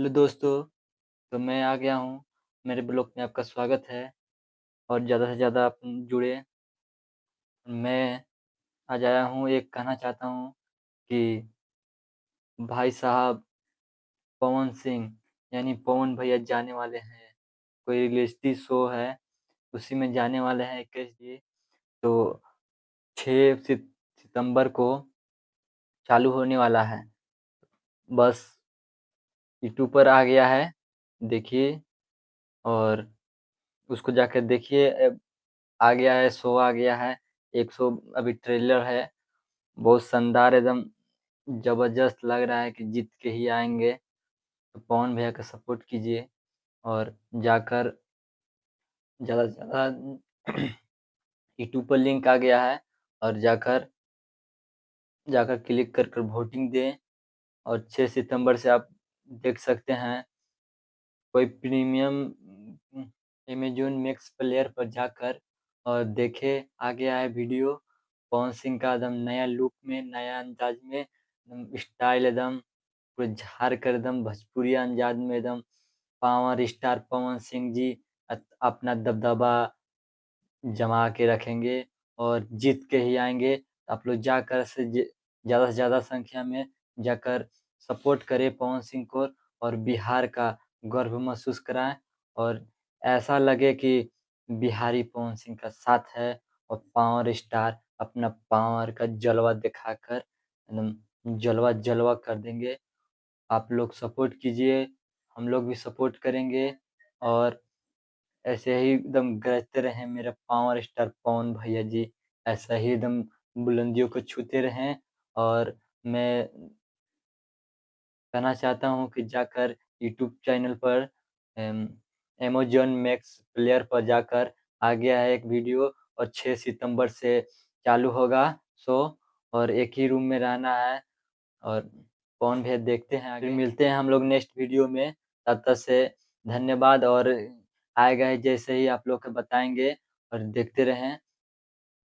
Hello दोस्तों, तो मैं आ गया हूँ। मेरे ब्लॉग में आपका स्वागत है और ज़्यादा से ज़्यादा आप जुड़े। मैं आज आया हूँ, एक कहना चाहता हूँ कि भाई साहब पवन सिंह यानी पवन भैया जाने वाले हैं। कोई रियलिटी शो है, उसी में जाने वाले हैं 21 जी। तो 6 सितंबर को चालू होने वाला है। बस यूट्यूब पर आ गया है, देखिए और उसको जाकर देखिए। आ गया है, शो आ गया है। एक शो अभी ट्रेलर है, बहुत शानदार एकदम ज़बरदस्त लग रहा है कि जीत के ही आएँगे। तो पवन भैया का सपोर्ट कीजिए और जाकर ज़्यादा से ज़्यादा यूट्यूब पर लिंक आ गया है और जाकर जाकर क्लिक कर कर वोटिंग दें। और 6 सितंबर से आप देख सकते हैं, कोई प्रीमियम अमेज़न मैक्स प्लेयर पर जाकर और देखें, आ गया है वीडियो। पवन सिंह का एकदम नया लुक में, नया अंदाज़ में, एकदम स्टाइल एकदम पूरा झाड़ कर एकदम भोजपुरिया अंदाज़ में एकदम पावर स्टार पवन सिंह जी अपना दबदबा जमा के रखेंगे और जीत के ही आएँगे। आप लोग जाकर ज़्यादा से ज़्यादा संख्या में जाकर सपोर्ट करें पवन सिंह को और बिहार का गर्व महसूस कराएँ और ऐसा लगे कि बिहारी पवन सिंह का साथ है और पावर स्टार अपना पावर का जलवा दिखाकर एकदम जलवा कर देंगे। आप लोग सपोर्ट कीजिए, हम लोग भी सपोर्ट करेंगे और ऐसे ही एकदम गरजते रहें मेरा पावर स्टार पवन भैया जी। ऐसा ही एकदम बुलंदियों को छूते रहें। और मैं कहना चाहता हूँ कि जाकर यूट्यूब चैनल पर अम, अमेज़न मैक्स प्लेयर पर जाकर आ गया है एक वीडियो और 6 सितंबर से चालू होगा शो और एक ही रूम में रहना है और पवन भैया देखते हैं आगे। फिर मिलते हैं हम लोग नेक्स्ट वीडियो में, तब तक से धन्यवाद और आएगा ही जैसे ही आप लोग को बताएँगे और देखते रहें।